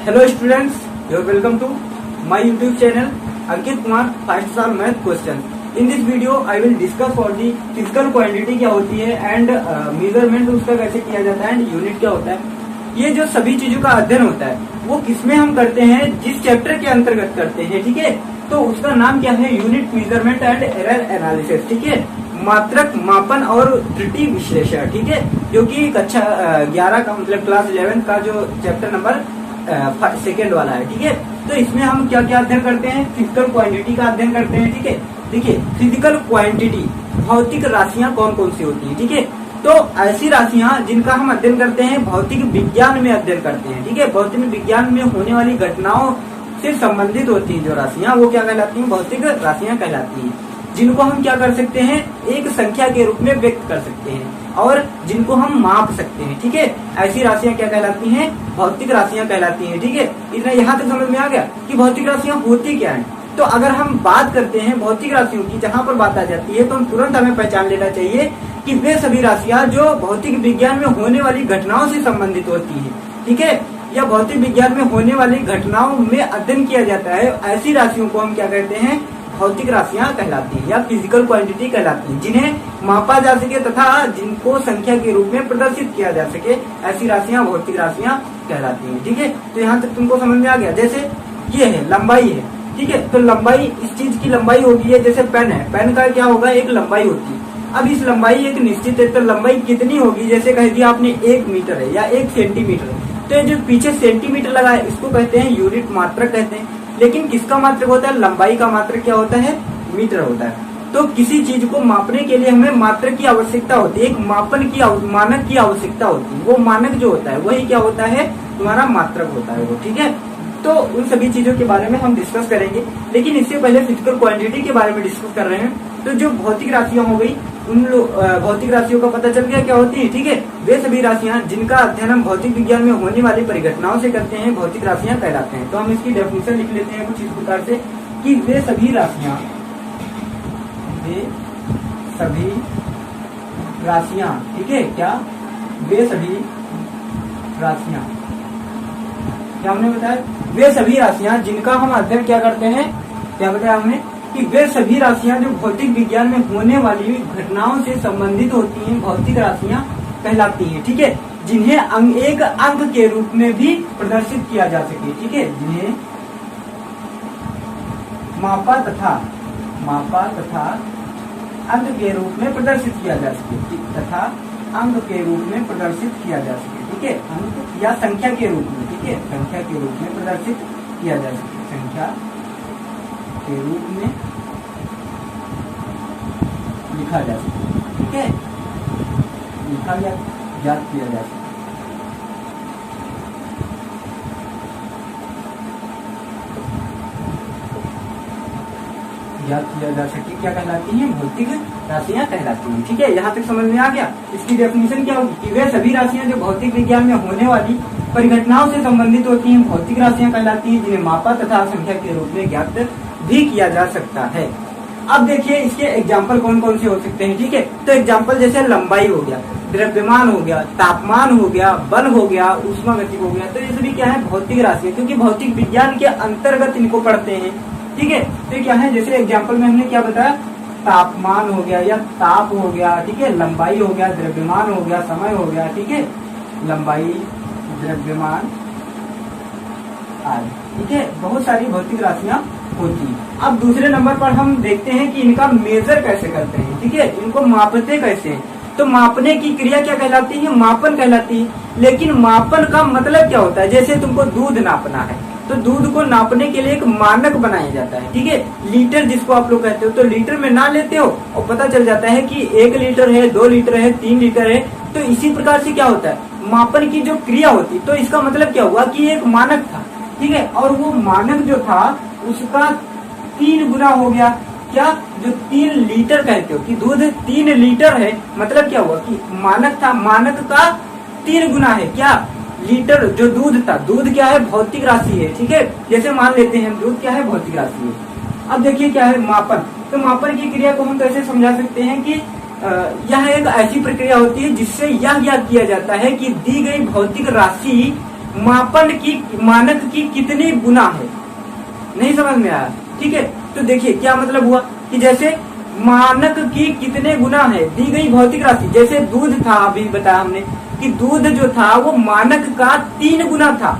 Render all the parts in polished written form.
Hello students, you are welcome to my YouTube channel Ankit Kumar 5th साल math question. In this video I will discuss for the physical quantity क्या होती है and measurement उसका कैसे किया जाता है and unit क्या होता है। ये जो सभी चीजों का अध्ययन होता है वो किसमें हम करते हैं, जिस चैप्टर के अंतर्गत करते हैं, ठीक है। तो उसका नाम क्या है, unit measurement and error analysis, ठीक है। मात्रक मापन और त्रुटि विश्लेषण, ठीक है, जो कि कक्षा 11 का मतलब क्लास 11 का जो चैप्टर नंबर सेकेंड वाला है, ठीक है। तो इसमें हम क्या क्या अध्ययन करते हैं, फिजिकल क्वांटिटी का अध्ययन करते हैं, ठीक है। देखिए फिजिकल क्वांटिटी भौतिक राशियां कौन कौन सी होती है, ठीक है। तो ऐसी राशियां जिनका हम अध्ययन करते हैं भौतिक विज्ञान में अध्ययन करते हैं, ठीक है। भौतिक विज्ञान में होने वाली घटनाओं से संबंधित होती हैं जो राशियां, वो क्या कहलाती हैं, भौतिक राशियां कहलाती हैं। जिनको हम क्या कर सकते हैं, एक संख्या के रूप में व्यक्त कर सकते हैं और जिनको हम माप सकते हैं, ठीक है। ऐसी राशियां क्या कहलाती हैं, भौतिक राशियां कहलाती हैं, ठीक है। इतना यहाँ तक समझ में आ गया कि भौतिक राशियां होती क्या है। तो अगर हम बात करते हैं भौतिक राशियों की, जहाँ पर बात आ जाती है तो हम तुरंत हमें पहचान लेना चाहिए कि वे सभी राशियां जो भौतिक विज्ञान में होने वाली घटनाओं से संबंधित होती है, ठीक है, या भौतिक विज्ञान में होने वाली घटनाओं में अध्ययन किया जाता है, ऐसी राशियों को हम क्या कहते हैं, भौतिक राशियां कहलाती है या फिजिकल क्वांटिटी कहलाती है। जिन्हें मापा जा सके तथा जिनको संख्या के रूप में प्रदर्शित किया जा सके, ऐसी राशियां भौतिक राशियां कहलाती हैं, ठीक है। तो यहाँ तक तुमको समझ में आ गया। जैसे ये है लंबाई है, ठीक है। तो लंबाई, इस चीज की लंबाई होगी है, जैसे पेन है, पेन का क्या होगा, एक लंबाई होती है। अब इस लंबाई एक निश्चित है, तो लंबाई कितनी होगी, जैसे कह दिया आपने 1 मीटर है या 1 सेंटीमीटर है, तो ये जो पीछे सेंटीमीटर लगा है इसको कहते हैं यूनिट मात्रक कहते हैं। लेकिन किसका मात्रक होता है, लंबाई का मात्रक क्या होता है, मीटर होता है। तो किसी चीज को मापने के लिए हमें मात्रक की आवश्यकता होती है, एक मापन की मानक की आवश्यकता होती है। वो मानक जो होता है वही क्या होता है, तुम्हारा मात्रक होता है वो, ठीक है। तो उन सभी चीजों के बारे में हम डिस्कस करेंगे, लेकिन इससे पहले फिजिकल क्वांटिटी के बारे में डिस्कस कर रहे हैं। तो जो भौतिक राशियां हो गई, उन भौतिक राशियों का पता चल गया क्या होती है, ठीक है। वे सभी राशियां जिनका अध्ययन हम भौतिक विज्ञान में होने वाली परिघटनाओं से करते हैं भौतिक राशियां कहलाते हैं। तो हम इसकी डेफिनेशन लिख लेते हैं कुछ इस प्रकार से कि वे सभी राशियां ठीक है, क्या, वे सभी राशियां, क्या हमने बताया, वे सभी राशियां जिनका हम अध्ययन क्या करते हैं, क्या बताया हमने कि वे सभी राशियां जो भौतिक विज्ञान में होने वाली घटनाओं से संबंधित होती हैं भौतिक राशियां कहलाती हैं, ठीक है। जिन्हें एक अंक के रूप में भी प्रदर्शित किया जा सके, ठीक है। जिन्हें मापा तथा अंक के रूप में प्रदर्शित किया जा सके, तथा अंक के रूप में प्रदर्शित किया जा सके, ठीक है। अंक या संख्या के रूप में, ठीक है, संख्या के रूप में प्रदर्शित किया जा सके, संख्या के रूप में लिखा जा सके, ठीक है, लिखा या ज्ञात किया जा सके। याद किया जा सके क्या कहलाती है, भौतिक राशियां कहलाती हैं, ठीक है। यहाँ तक समझ में आ गया। इसकी डेफिनेशन क्या होगी कि वे सभी राशियां जो भौतिक विज्ञान में होने वाली परिघटनाओं से संबंधित होती हैं भौतिक राशियां कहलाती हैं, जिन्हें मापा तथा संख्या के रूप में ज्ञात भी किया जा सकता है। अब देखिए इसके एग्जाम्पल कौन कौन से हो सकते हैं, ठीक है। तो एग्जाम्पल जैसे लंबाई हो गया, द्रव्यमान हो गया, तापमान हो गया, बल हो गया, ऊष्मागति हो गया। तो ये सभी क्या है, भौतिक राशि है, क्योंकि भौतिक विज्ञान के अंतर्गत इनको पढ़ते हैं, ठीक है। तो क्या है, जैसे एग्जाम्पल में हमने क्या बताया, तापमान हो गया या ताप हो गया, ठीक है, लंबाई हो गया, द्रव्यमान हो गया, समय हो गया, ठीक है, लंबाई, द्रव्यमान आदि, ठीक है। बहुत सारी भौतिक राशियां होती हैं। अब दूसरे नंबर पर हम देखते हैं कि इनका मेजर कैसे करते हैं, ठीक है, इनको मापते कैसे हैं। तो मापने की क्रिया क्या कहलाती है, मापन कहलाती है। लेकिन मापन का मतलब क्या होता है, जैसे तुमको दूध नापना है तो दूध को नापने के लिए एक मानक बनाया जाता है, ठीक है, लीटर जिसको आप लोग कहते हो। तो लीटर में ना लेते हो और पता चल जाता है कि 1 लीटर है, 2 लीटर है, 3 लीटर है। तो इसी प्रकार से क्या होता है, मापन की जो क्रिया होती, तो इसका मतलब क्या हुआ कि एक मानक था, ठीक है, और वो मानक जो था उसका 3 गुना हो गया। क्या, जो 3 लीटर कहते हो कि दूध 3 लीटर है, मतलब क्या हुआ कि मानक था, मानक का 3 गुना है क्या, लीटर जो दूध था। दूध क्या है, भौतिक राशि है, ठीक है। जैसे मान लेते हैं दूध क्या है, भौतिक राशि है। अब देखिए क्या है मापन। तो मापन की क्रिया को हम कैसे समझा सकते हैं कि यह एक ऐसी प्रक्रिया होती है जिससे यह ज्ञात किया जाता है कि दी गई भौतिक राशि मापन की मानक की कितने गुना है। नहीं समझ में आया, ठीक है। तो देखिए क्या मतलब हुआ कि जैसे मानक की कितने गुना है दी गई भौतिक राशि, जैसे दूध था, अभी बताया हमने कि दूध जो था वो मानक का 3 गुना था,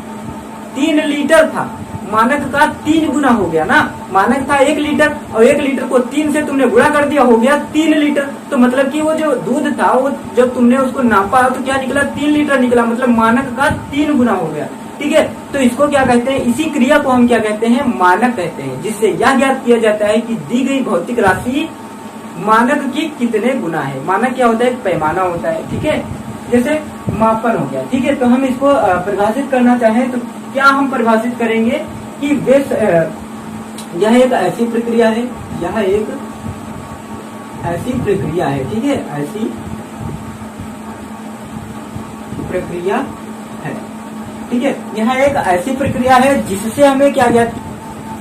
3 लीटर था, मानक का 3 गुना हो गया ना। मानक था 1 लीटर और 1 लीटर को 3 से तुमने गुणा कर दिया, हो गया 3 लीटर। तो मतलब कि वो जो दूध था वो जब तुमने उसको नापा तो क्या निकला, 3 लीटर निकला, मतलब मानक का 3 गुना हो गया, ठीक है। तो इसको क्या कहते हैं, इसी क्रिया को हम क्या कहते हैं, मानक कहते हैं, जिससे यह ज्ञात किया जाता है कि दी गई भौतिक राशि मानक की कितने गुना है। मानक क्या होता है, एक पैमाना होता है, ठीक है, जैसे मापन हो गया, ठीक है। तो हम इसको परिभाषित करना चाहें तो क्या हम परिभाषित करेंगे कि यह एक ऐसी प्रक्रिया है, यह एक ऐसी प्रक्रिया है, ठीक है, ऐसी प्रक्रिया है, ठीक है। यह एक ऐसी प्रक्रिया है जिससे हमें क्या ज्ञात,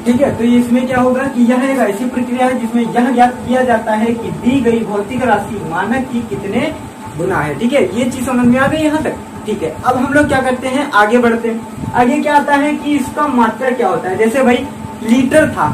ठीक है। तो इसमें क्या होगा कि यह एक ऐसी प्रक्रिया है जिसमें यह ज्ञात किया जाता है कि दी गई भौतिक राशि मानक की कितने गुना है, ठीक है। ये चीज समझ में आ गई यहाँ तक, ठीक है। अब हम लोग क्या करते हैं, आगे बढ़ते हैं। आगे क्या आता है कि इसका मात्रा क्या होता है, जैसे भाई लीटर था,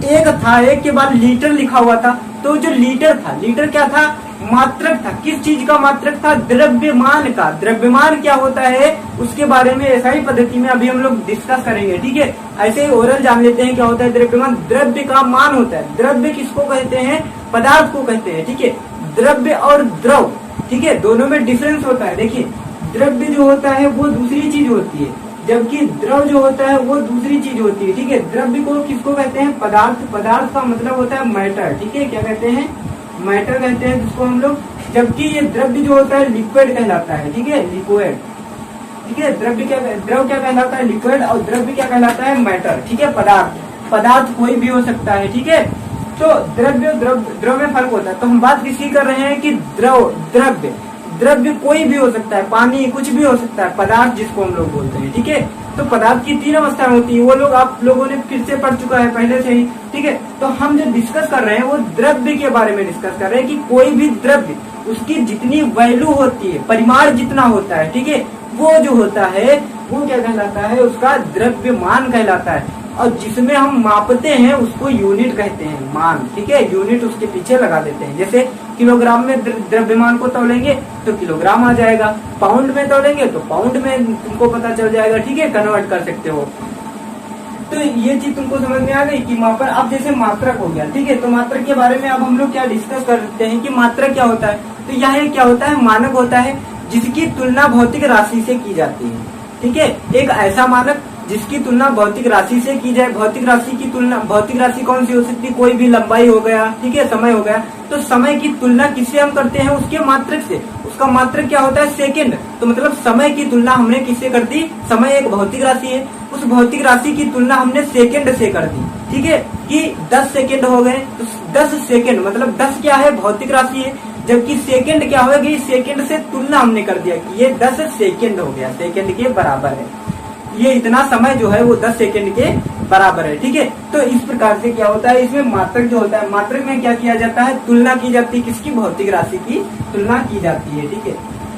एक के बाद लीटर लिखा हुआ था, तो जो लीटर था, लीटर क्या था, मात्रक था, किस चीज का मात्रक था, द्रव्यमान का। द्रव्यमान क्या होता है उसके बारे में ऐसा पद्धति में अभी हम लोग डिस्कस करेंगे, ठीक है। ऐसे ही ओरल जान लेते हैं क्या होता है द्रव्यमान, द्रव्य का मान होता है। द्रव्य किसको कहते हैं, पदार्थ को कहते हैं, ठीक है। द्रव्य और द्रव, ठीक है, दोनों में डिफरेंस होता है। देखिए द्रव्य जो होता है वो दूसरी चीज होती है, जबकि द्रव जो होता है वो दूसरी चीज होती है, ठीक है। द्रव्य को किसको कहते हैं, पदार्थ। पदार्थ का मतलब होता है मैटर, ठीक है, क्या कहते हैं, मैटर कहते हैं जिसको हम लोग। जबकि ये द्रव्य जो होता है लिक्विड कहलाता है, ठीक है, लिक्विड, ठीक है। द्रव्य क्या, द्रव क्या कहलाता है, लिक्विड, और द्रव्य क्या कहलाता है, मैटर, ठीक है, पदार्थ। पदार्थ कोई भी हो सकता है, ठीक है। तो द्रव्य द्रव में फर्क होता है। तो हम बात किसकी कर रहे हैं कि द्रव्य द्रव्य कोई भी हो सकता है, पानी कुछ भी हो सकता है, पदार्थ जिसको हम लोग बोलते हैं, ठीक है। तो पदार्थ की 3 अवस्थाएं होती है, वो लोग आप लोगों ने फिर से पढ़ चुका है पहले से ही, ठीक है। तो हम जो डिस्कस कर रहे हैं वो द्रव्य के बारे में डिस्कस कर रहे हैं कि कोई भी द्रव्य उसकी जितनी वैल्यू होती है, परिमाण जितना होता है, ठीक है, वो जो होता है वो क्या कहलाता है, उसका द्रव्यमान कहलाता है। और जिसमें हम मापते हैं उसको यूनिट कहते हैं, मान, ठीक है। यूनिट उसके पीछे लगा देते हैं। जैसे किलोग्राम में द्रव्यमान को तौलेंगे तो किलोग्राम आ जाएगा, पाउंड में तौलेंगे तो पाउंड में तुमको पता चल जाएगा, ठीक है, कन्वर्ट कर सकते हो। तो ये चीज तुमको समझ में आ गई कि मापन। अब जैसे मात्रक हो गया, ठीक है। तो मात्रक के बारे में अब हम लोग क्या डिस्कस करते हैं कि मात्रक क्या होता है। तो यह क्या होता है, मानक होता है जिसकी तुलना भौतिक राशि से की जाती है, ठीक है। एक ऐसा मानक जिसकी तुलना भौतिक राशि से की जाए। भौतिक राशि की तुलना, भौतिक राशि कौन सी हो सकती है, कोई भी लंबाई हो गया, ठीक है, समय हो गया। तो समय की तुलना किससे हम करते हैं, उसके मात्रक से। उसका मात्रक क्या होता है, सेकंड। तो मतलब समय की तुलना हमने किससे कर दी, समय एक भौतिक राशि है, उस भौतिक राशि की तुलना हमने सेकंड से कर दी, ठीक है, कि 10 सेकंड हो गए। तो 10 सेकंड मतलब 10 क्या है, भौतिक राशि है, जबकि सेकंड क्या होगी, सेकंड से तुलना हमने कर दिया कि ये 10 सेकंड हो गया, सेकंड के बराबर है। ये इतना समय जो है वो 10 सेकंड के बराबर है, ठीक है। तो इस प्रकार से क्या होता है, इसमें मात्रक जो होता है, मात्रक में क्या किया जाता है, तुलना की जाती है, किसकी, भौतिक राशि की तुलना की जाती है, ठीक है।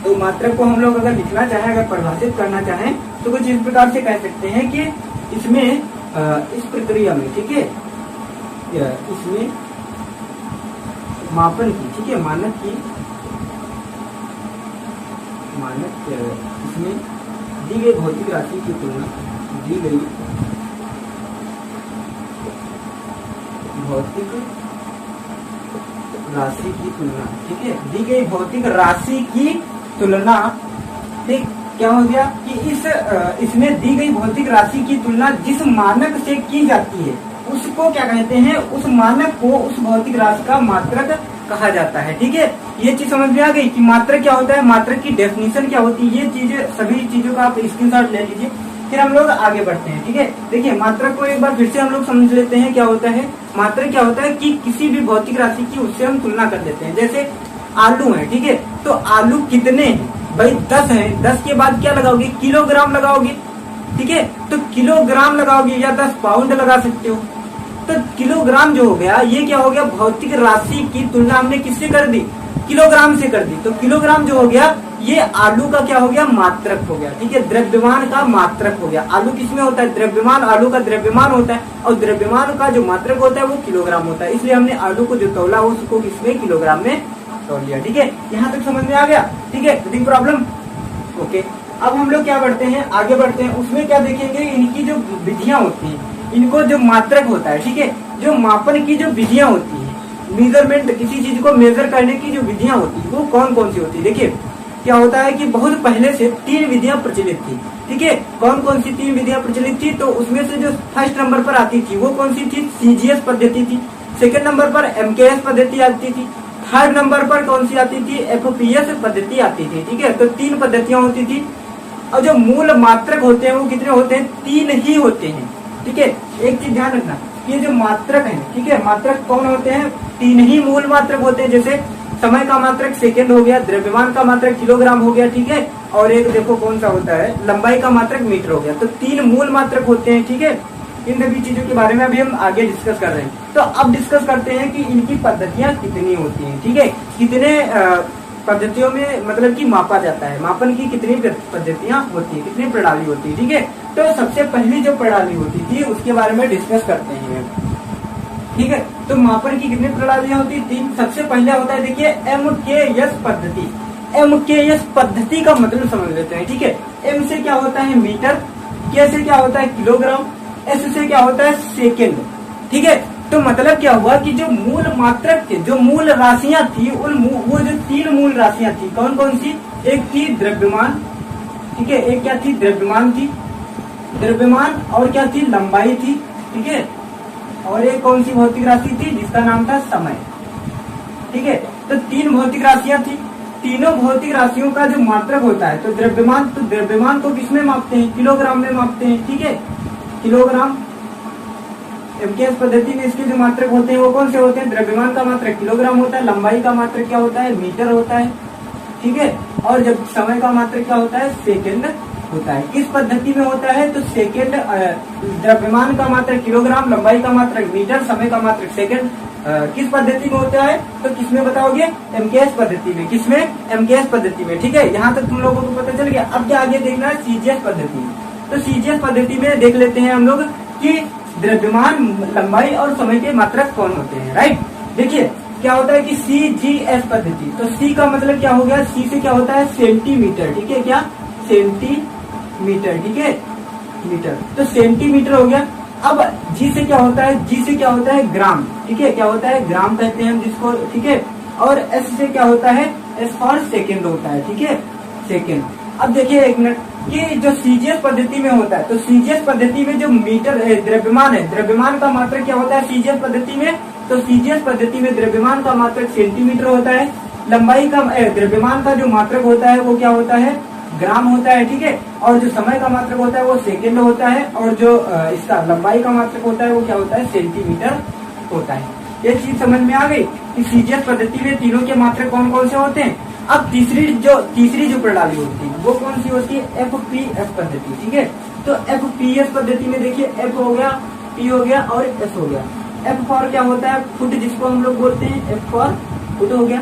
तो मात्रक को हम लोग अगर लिखना चाहें, अगर परिभाषित करना चाहें तो कुछ इस प्रकार से कह सकते हैं कि इसमें इस प्रक्रिया में, ठीक है, इसमें मापन की, ठीक है, मानक की, मानक इसमें दी गई भौतिक राशि की तुलना, दी गई भौतिक राशि की तुलना, ठीक है, दी गई भौतिक राशि की तुलना, ठीक, क्या हो गया कि इसमें दी गई भौतिक राशि की तुलना जिस मानक से की जाती है उसको क्या कहते हैं, उस मानक को, उस भौतिक राशि का मात्रक कहा जाता है, ठीक है। ये चीज समझ में आ गई कि मात्रक क्या होता है, मात्रक की डेफिनेशन क्या होती है, ये चीजें, सभी चीजों का आप स्क्रीनशॉट ले लीजिए, फिर हम लोग आगे बढ़ते हैं, ठीक है। देखिए मात्रक को एक बार फिर से हम लोग समझ लेते हैं क्या होता है। मात्रक क्या होता है कि किसी भी भौतिक राशि की उससे हम तुलना कर देते हैं। जैसे आलू है, ठीक है, तो आलू कितने हैं, भाई 10 है, 10 के बाद क्या लगाओगे, किलोग्राम लगाओगे, ठीक है। तो किलोग्राम लगाओगे या 10 पाउंड लगा सकते हो। तो किलोग्राम जो हो गया, ये क्या हो गया, भौतिक राशि की तुलना हमने किससे कर दी, किलोग्राम से कर दी। तो किलोग्राम जो हो गया ये आलू का क्या हो गया, मात्रक हो गया, ठीक है, द्रव्यमान का मात्रक हो गया। आलू किसमें होता है, द्रव्यमान, आलू का द्रव्यमान होता है, और द्रव्यमान का जो मात्रक होता है वो किलोग्राम होता है, इसलिए हमने आलू को जो तौला उसको किसमें, किलोग्राम में तौल लिया। ठीक है, यहाँ तक समझ में आ गया। ठीक है, कोई प्रॉब्लम? ओके, अब हम लोग क्या बढ़ते हैं, आगे बढ़ते हैं। उसमें क्या देखेंगे, इनकी जो विधियां होती हैं, इनको जो मात्रक होता है, ठीक है, जो मापन की जो विधियां होती है, मेजरमेंट, किसी चीज को मेजर करने की जो विधियां होती है वो कौन कौन सी होती है। देखिए क्या होता है कि बहुत पहले से 3 विधियां प्रचलित थी। ठीक है, कौन कौन सी 3 विधियां प्रचलित थी, तो उसमें से जो फर्स्ट नंबर पर आती थी वो कौन सी थी, सीजीएस पद्धति थी। सेकंड नंबर पर एमकेएस पद्धति आती थी। थर्ड नंबर पर कौन सी आती थी, एफपीएस पद्धति आती थी। ठीक है, तो 3 पद्धतियां होती थी, और जो मूल मात्रक होते हैं वो कितने होते हैं, 3 ही होते हैं। ठीक है, एक चीज ध्यान रखना, ये जो मात्रक है, ठीक है, मात्रक कौन होते हैं, 3 ही मूल मात्रक होते हैं। जैसे समय का मात्रक सेकंड हो गया, द्रव्यमान का मात्रक किलोग्राम हो गया, ठीक है, और एक देखो कौन सा होता है, लंबाई का मात्रक मीटर हो गया। तो 3 मूल मात्रक होते हैं। ठीक है, इन सभी चीजों के बारे में अभी हम आगे डिस्कस कर रहे हैं। तो अब डिस्कस करते हैं कि इनकी पद्धतियां कितनी होती हैं। ठीक है, कितने पद्धतियों में मतलब कि मापा जाता है, मापन की कितनी पद्धतियां होती है, कितनी प्रणाली होती है। ठीक है, तो सबसे पहली जो प्रणाली होती थी उसके बारे में डिस्कस करते हैं। ठीक है, तो मापन की कितनी प्रणालियां होती है, 3। सबसे पहले होता है, देखिए, एमकेएस पद्धति। एमकेएस पद्धति का मतलब समझ लेते हैं। ठीक है, एम से क्या होता है, मीटर, के से क्या होता है, किलोग्राम, एस से क्या होता है, सेकेंड। ठीक है, तो मतलब क्या हुआ कि जो मूल मात्रक थे, जो मूल राशियां थी, वो जो 3 मूल राशियां थी, कौन कौन सी, एक थी द्रव्यमान, ठीक है, एक क्या थी, द्रव्यमान थी, द्रव्यमान, और क्या थी, लंबाई थी। ठीक है, और एक कौन सी भौतिक राशि थी जिसका नाम था समय। ठीक है, तो 3 भौतिक राशियां थी। तीनों भौतिक राशियों का जो मात्रक होता है, तो द्रव्यमान को किसमें मापते हैं, किलोग्राम में मापते हैं। ठीक है, किलोग्राम। एमकेएस पद्धति में इसके जो मात्रक होते हैं वो कौन से होते हैं, द्रव्यमान का मात्रक किलोग्राम होता है, लंबाई का मात्रक क्या होता है, मीटर होता है। ठीक है, और जब समय का मात्रक क्या होता है, सेकंड होता है। किस पद्धति में होता है, तो सेकंड, द्रव्यमान का मात्रक किलोग्राम, लंबाई का मात्रक मीटर, समय का मात्रक सेकंड। किस पद्धति में होता है, तो किसमें बताओगे, एमकेएस पद्धति में। किसमें, एमकेएस पद्धति में। ठीक है, यहाँ तक तुम लोगों को पता चल गया। अब क्या आगे देखना है, सीजीएस पद्धति में। तो सीजीएस पद्धति में देख लेते हैं हम लोग कि द्रव्यमान, लंबाई और समय के मात्रक कौन होते हैं। राइट, देखिए क्या होता है कि सीजीएस पद्धति, तो सी का मतलब क्या हो गया, सी से क्या होता है, सेंटीमीटर। ठीक है, क्या, सेंटीमीटर। ठीक है, मीटर, तो सेंटीमीटर हो गया। अब जी से क्या होता है, जी से क्या होता है, ग्राम। ठीक है, क्या होता है, ग्राम कहते हैं हम जिसको। ठीक है, और एस से क्या होता है, एस फॉर सेकेंड होता है। ठीक है, सेकेंड। अब देखिए एक मिनट, ये जो सीजीएस पद्धति में होता है, तो सीजीएस पद्धति में जो मीटर द्रव्यमान है, द्रव्यमान का मात्रक क्या होता है सीजीएस पद्धति में, तो सीजीएस पद्धति में द्रव्यमान का मात्रक सेंटीमीटर होता है। लंबाई का, द्रव्यमान का जो मात्रक होता है वो क्या होता है, ग्राम होता है। ठीक है, और जो समय का मात्रक होता है वो सेकेंड होता है, और जो इसका लंबाई का मात्रक होता है वो क्या होता है, सेंटीमीटर होता है। ये चीज समझ में आ गई कि सीजीएस पद्धति में तीनों के मात्रक कौन कौन से होते हैं। अब तीसरी जो प्रणाली होती है वो कौन सी होती है, एफपीएस पद्धति। ठीक है, तो एफपीएस पद्धति में देखिए, एफ हो गया, पी हो गया और एस हो गया। एफ फॉर क्या होता है, फुट, जिसको हम लोग बोलते हैं, एफ फॉर फुट हो गया।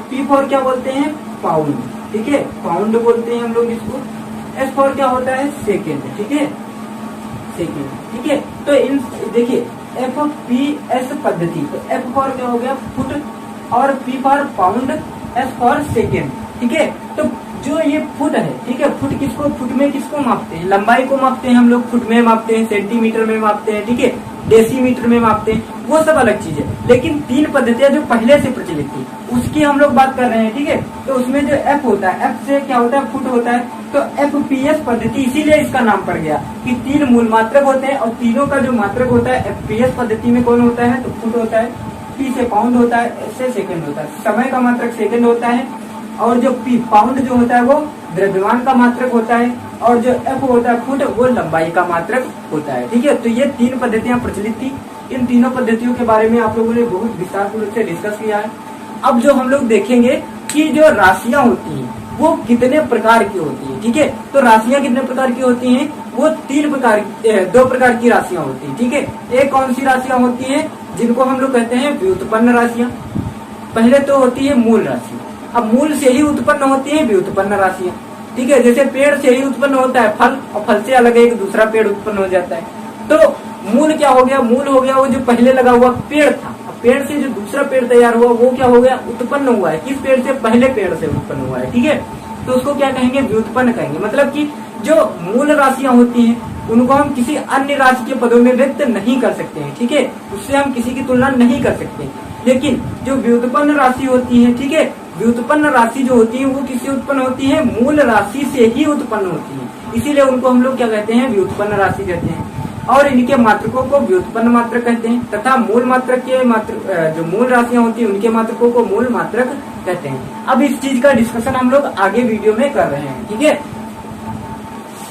पी फॉर क्या बोलते हैं, पाउंड। ठीक है, पाउंड बोलते हैं हम लोग इसको। एस फॉर क्या होता है, सेकेंड। ठीक है, सेकेंड। ठीक है, तो इन देखिए एफपीएस पद्धति, तो एफ फॉर क्या हो गया, फुट, और P for pound, S for second. ठीक है, तो जो ये फुट है, ठीक है, फुट किसको, फुट में किसको मापते हैं, लंबाई को मापते हैं हम लोग, फुट में मापते हैं, सेंटीमीटर में मापते हैं। ठीक है, डेसीमीटर में मापते हैं, वो सब अलग चीज है। लेकिन 3 पद्धतियां जो पहले से प्रचलित थी उसकी हम लोग बात कर रहे हैं। ठीक है, तो उसमें जो एफ होता है, एफ से क्या होता है, फुट होता है, तो एफपीएस पद्धति, इसीलिए इसका नाम पड़ गया कि 3 मूल मात्रक होते हैं, और तीनों का जो मात्रक होता है एफपीएस पद्धति में कौन होता है, तो फुट होता है, पी से पाउंड होता है, एस से सेकेंड होता है, समय का मात्रक सेकेंड होता है, और जो पी पाउंड जो होता है वो द्रव्यमान का मात्रक होता है, और जो एफ होता है फुट, वो लंबाई का मात्रक होता है। ठीक है, तो ये 3 पद्धतियां प्रचलित थी। इन तीनों पद्धतियों के बारे में आप लोगों ने बहुत विस्तार रूप से डिस्कस किया है। अब जो हम लोग देखेंगे कि जो राशियां होती हैं वो कितने प्रकार की होती है। ठीक है, तो राशियां कितने प्रकार की होती हैं, वो 2 प्रकार की राशियां होती है। ठीक है, एक कौन सी राशियां होती हैं, जिनको हम लोग कहते हैं व्युत्पन्न राशियां। पहले तो होती है मूल राशि, अब मूल से ही उत्पन्न होती है व्युत्पन्न राशियां, ठीक है। जैसे पेड़ से ही उत्पन्न होता है फल, और फल से अलग एक दूसरा पेड़ उत्पन्न हो जाता है। तो मूल क्या हो गया, मूल हो गया वो जो पहले लगा हुआ पेड़ था। अब पेड़ से जो दूसरा पेड़ तैयार हुआ वो क्या हो गया, उत्पन्न हुआ है। किस पेड़ से, पहले पेड़ से उत्पन्न हुआ है, ठीक है। तो उसको क्या कहेंगे, व्युत्पन्न कहेंगे। मतलब कि जो मूल राशियां होती हैं उनको हम किसी अन्य राशि के पदों में व्यक्त नहीं कर सकते हैं, ठीक है। उससे हम किसी की तुलना नहीं कर सकते। लेकिन जो व्युत्पन्न राशि होती है, ठीक है, व्युत्पन्न राशि जो होती है वो किससे उत्पन्न होती है, मूल राशि से ही उत्पन्न होती है। इसीलिए उनको हम लोग क्या कहते हैं, व्युत्पन्न राशि कहते हैं। और इनके मात्रकों को व्युत्पन्न मात्रक कहते हैं, तथा मूल मात्रक के जो मूल राशियां होती है उनके मात्रकों को मूल मात्रक कहते हैं। अब इस चीज का डिस्कशन हम लोग आगे वीडियो में कर रहे हैं, ठीक है।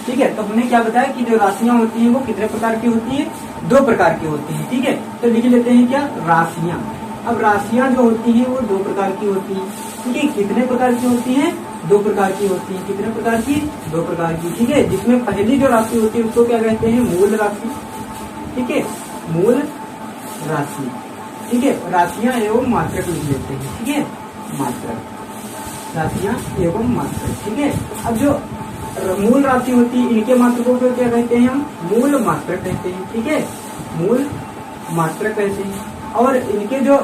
ठीक है, तो हमने क्या बताया कि जो राशियां होती हैं वो कितने प्रकार की होती है, 2 प्रकार की होती है, ठीक है। तो लिख लेते हैं क्या, राशियां। अब राशियां जो होती हैं वो 2 प्रकार की होती है, ठीक है। कितने प्रकार की होती हैं, 2 प्रकार की होती है। कितने प्रकार की, 2 प्रकार की, ठीक है। जिसमें पहली जो राशि होती है उसको क्या कहते हैं, मूल राशि, ठीक है, मूल राशि, ठीक है। राशियां एवं मात्रक लिख लेते हैं, ठीक है, मात्रक, राशियां एवं मात्रक, ठीक है। अब जो मूल राशि होती है इनके मात्रकों को क्या कहते हैं, हम मूल मात्रक कहते हैं, ठीक है, मूल मात्रक कहते हैं। और इनके जो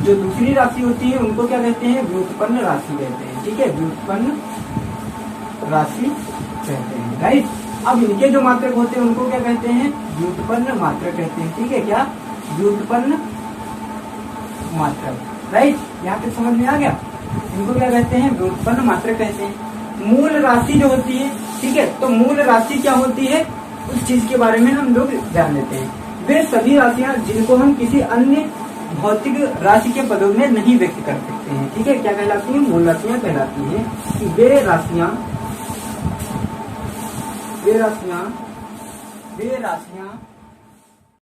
दूसरी राशि होती है उनको क्या कहते हैं, व्युत्पन्न राशि कहते हैं, ठीक है, व्युत्पन्न राशि कहते हैं, राइट। अब इनके जो मात्रक होते हैं उनको क्या कहते हैं, व्युत्पन्न मात्रक कहते हैं, ठीक है, क्या, व्युत्पन्न मात्रक, राइट। यहाँ तक समझ में आ गया। इनको क्या कहते हैं, व्युत्पन्न मात्रक कहते हैं। मूल राशि जो होती है, ठीक है, तो मूल राशि क्या होती है उस चीज के बारे में हम लोग जान लेते हैं। वे सभी राशियां जिनको हम किसी अन्य भौतिक राशि के पदों में नहीं व्यक्त कर सकते हैं, ठीक है, क्या कहलाती है, मूल राशियां कहलाती हैं। कि वे राशियां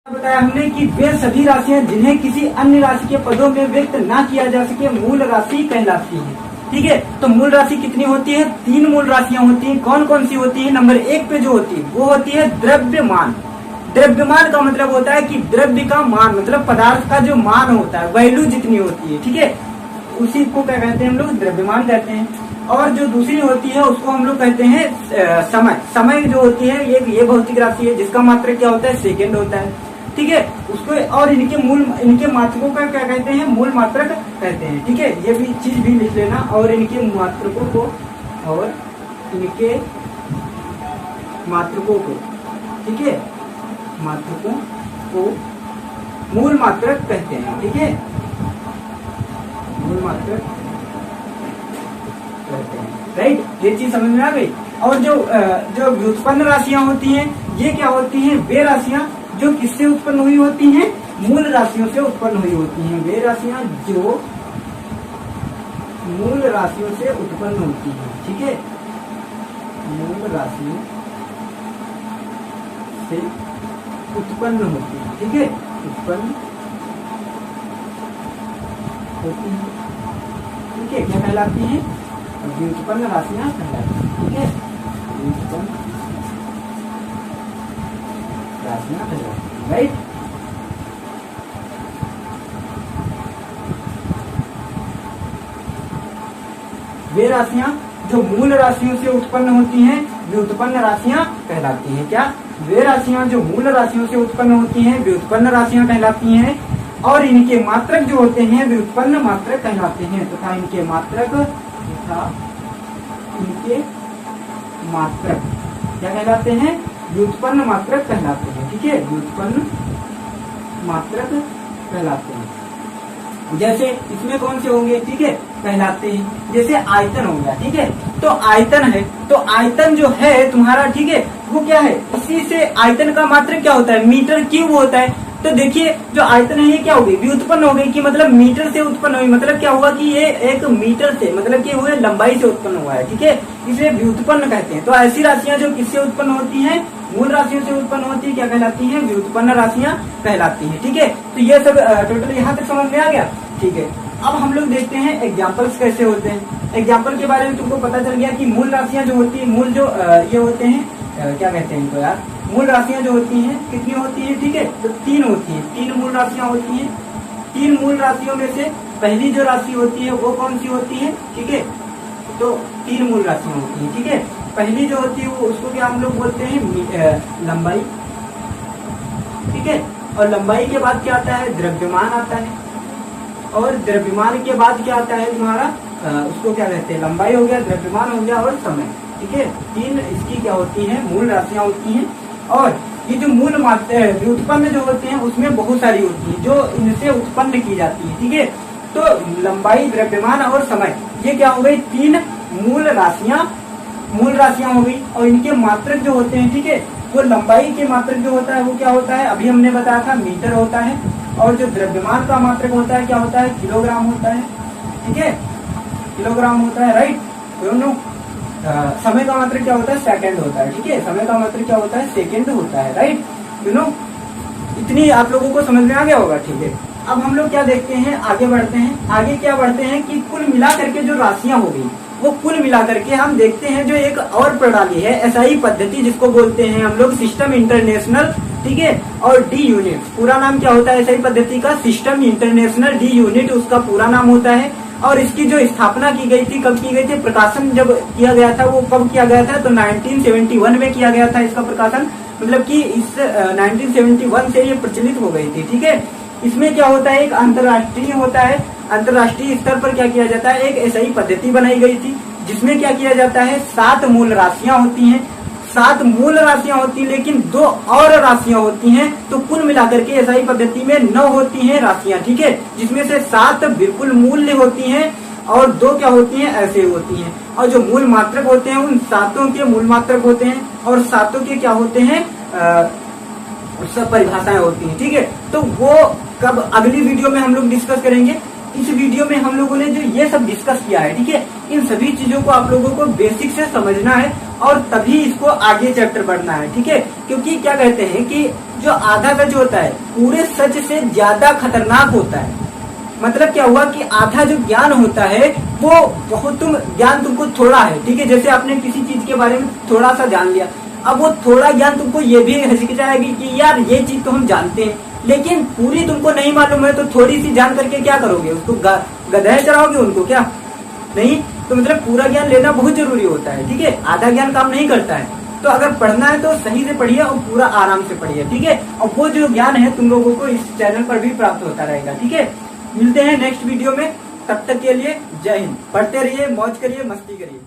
बताया हमने कि वे सभी राशियां जिन्हें किसी अन्य राशि के पदों में व्यक्त ना किया जा सके मूल राशि कहलाती है, ठीक है। तो मूल राशि कितनी होती है, 3 मूल राशियां होती हैं। कौन कौन सी होती है, नंबर 1 पे जो होती है वो होती है द्रव्यमान। द्रव्यमान का मतलब होता है कि द्रव्य का मान, मतलब पदार्थ का जो मान होता है, वैल्यू जितनी होती है, ठीक है, उसी को क्या कहते हैं हम लोग, द्रव्यमान कहते हैं। और जो दूसरी होती है उसको हम लोग कहते हैं समय। समय जो होती है ये भौतिक राशि है जिसका मात्रक क्या होता है, सेकेंड होता है, ठीक है, उसको। और इनके मात्रकों का क्या कहते हैं, मूल मात्रक कहते हैं, ठीक है। ये भी चीज भी लिख लेना। और इनके मात्रकों को ठीक है, मात्रकों को मूल मात्रक कहते हैं, ठीक है, मूल मात्रक कहते हैं, राइट। ये चीज समझ में आ गई। और जो व्युत्पन्न राशियां होती हैं ये क्या होती हैं, वे राशियां जो किससे उत्पन्न हुई होती हैं, मूल राशियों से उत्पन्न हुई होती हैं। वे राशियां जो मूल राशियों से उत्पन्न होती हैं, ठीक है, मूल राशियों से उत्पन्न होती है, ठीक है, उत्पन्न होती है, ठीक है, क्या कहलाती है, व्युत्पन्न राशियां कहलाती हैं, ठीक है, व्युत्पन्न राशियां कहलाती हैं, राइट। वे राशियां जो मूल राशियों से उत्पन्न होती हैं व्युत्पन्न राशियां कहलाती हैं, क्या, वे राशियां जो मूल राशियों से उत्पन्न होती हैं व्युत्पन्न राशियां कहलाती हैं। और इनके मात्रक जो होते हैं व्युत्पन्न मात्रक कहलाते हैं, तथा इनके मात्रक क्या कहलाते हैं, व्युत्पन्न मात्रक कहलाते हैं, ठीक है, व्युत्पन्न मात्रक कहलाते हैं। जैसे इसमें कौन से होंगे, ठीक है, कहलाते हैं, जैसे आयतन हो गया, ठीक है। तो आयतन है, तो आयतन जो है तुम्हारा, ठीक है, वो क्या है, इसी से आयतन का मात्रक क्या होता है, मीटर क्यूब होता है। तो देखिए जो आयतन है ये क्या हो गई, व्युत्पन्न हो गई, कि मतलब मीटर से उत्पन्न हुई, मतलब क्या हुआ कि ये 1 मीटर से, मतलब कि हुए लंबाई से उत्पन्न हुआ है, ठीक है, इसे व्युत्पन्न कहते हैं। तो ऐसी राशियां जो किससे उत्पन्न होती हैं, मूल राशियों से उत्पन्न होती है, क्या कहलाती हैं, व्युत्पन्न राशियां कहलाती हैं, ठीक है। तो ये सब टोटल यहाँ तक समझ में आ गया, ठीक है। अब हम लोग देखते हैं एग्जाम्पल्स कैसे होते हैं। एग्जाम्पल के बारे में तुमको पता चल गया कि मूल राशियां जो होती है, मूल जो ये होते हैं, क्या कहते हैं इनको यार, मूल राशियां जो होती हैं कितनी होती है, ठीक है, तो 3 होती है, 3 मूल राशियां होती हैं। 3 मूल राशियों में से पहली जो राशि होती है वो कौन सी होती है, ठीक है। तो 3 मूल राशियां होती हैं, ठीक है। पहली जो होती है वो उसको क्या हम लोग बोलते हैं लंबाई, ठीक है। और लंबाई के बाद क्या आता है, द्रव्यमान आता है। और द्रव्यमान के बाद क्या आता है तुम्हारा, उसको क्या कहते हैं, लंबाई हो गया, द्रव्यमान हो गया और समय, ठीक है। 3 इसकी क्या होती है, मूल राशियां होती हैं। और ये जो मूल मात्रा व्युत्पन्न जो होते हैं उसमें बहुत सारी होती है जो इनसे उत्पन्न की जाती है, ठीक है। तो लंबाई, द्रव्यमान और समय, ये क्या हो गई, 3 मूल राशियां हो गई। और इनके मात्रक जो होते हैं, ठीक है, वो लंबाई के मात्रक जो होता है वो क्या होता है, अभी हमने बताया था मीटर होता है। और जो द्रव्यमान का मात्रक होता है क्या होता है, किलोग्राम होता है, ठीक है, किलोग्राम होता है, राइट। दोनों समय का मात्रक क्या होता है, सेकंड होता है, ठीक है। समय का मात्रक क्या होता है, सेकंड होता है, राइट। इतनी आप लोगों को समझ में आ गया होगा, ठीक है। अब हम लोग क्या देखते हैं, आगे बढ़ते हैं। आगे क्या बढ़ते हैं कि कुल मिला करके जो राशियां हो गई वो कुल मिला करके हम देखते हैं जो एक और प्रणाली है, एसआई पद्धति जिसको बोलते हैं हम लोग, सिस्टम इंटरनेशनल, ठीक है। और डी यूनिट, पूरा नाम क्या होता है एसआई पद्धति का, सिस्टम इंटरनेशनल डी यूनिट उसका पूरा नाम होता है। और इसकी जो स्थापना की गई थी, कब की गई थी, प्रकाशन जब किया गया था वो कब किया गया था, तो 1971 में किया गया था इसका प्रकाशन। मतलब कि इस 1971 से ये प्रचलित हो गई थी, ठीक है। इसमें क्या होता है, एक अंतर्राष्ट्रीय होता है, अंतर्राष्ट्रीय स्तर पर क्या किया जाता है, एक एसआई पद्धति बनाई गई थी जिसमें क्या किया जाता है, 7 मूल राशियां होती हैं। 7 मूल राशियां होती हैं, लेकिन 2 और राशियां होती हैं। तो कुल मिलाकर के एसआई पद्धति में 9 होती हैं राशियां, ठीक है, जिसमें से 7 बिल्कुल मूल्य होती हैं और 2 क्या होती हैं, ऐसे होती हैं। और जो मूल मात्रक होते हैं उन 7 के मूल मात्रक होते हैं और 7 के क्या होते हैं, सब परिभाषाएं होती हैं, ठीक है। तो वो कब अगली वीडियो में हम लोग डिस्कस करेंगे। इस वीडियो में हम लोगों ने जो ये सब डिस्कस किया है, ठीक है, इन सभी चीजों को आप लोगों को बेसिक से समझना है और तभी इसको आगे चैप्टर बढ़ना है, ठीक है। क्योंकि क्या कहते हैं कि जो आधा सच होता है पूरे सच से ज्यादा खतरनाक होता है। मतलब क्या हुआ कि आधा जो ज्ञान होता है वो बहुत, ज्ञान तुमको थोड़ा है, ठीक है। जैसे आपने किसी चीज के बारे में थोड़ा सा जान लिया, अब वो थोड़ा ज्ञान तुमको ये भी हिचकिचाएगी कि यार ये चीज तो हम जानते हैं, लेकिन पूरी तुमको नहीं मालूम है। तो थोड़ी सी जान करके क्या करोगे, उसको गधे चढ़ाओगे उनको, क्या नहीं। तो मतलब पूरा ज्ञान लेना बहुत जरूरी होता है, ठीक है। आधा ज्ञान काम नहीं करता है। तो अगर पढ़ना है तो सही से पढ़िए और पूरा आराम से पढ़िए, ठीक है। और वो जो ज्ञान है तुम लोगों को इस चैनल पर भी प्राप्त होता रहेगा, ठीक है। मिलते हैं नेक्स्ट वीडियो में, तब तक के लिए जय हिंद। पढ़ते रहिए, मौज करिए, मस्ती करिए।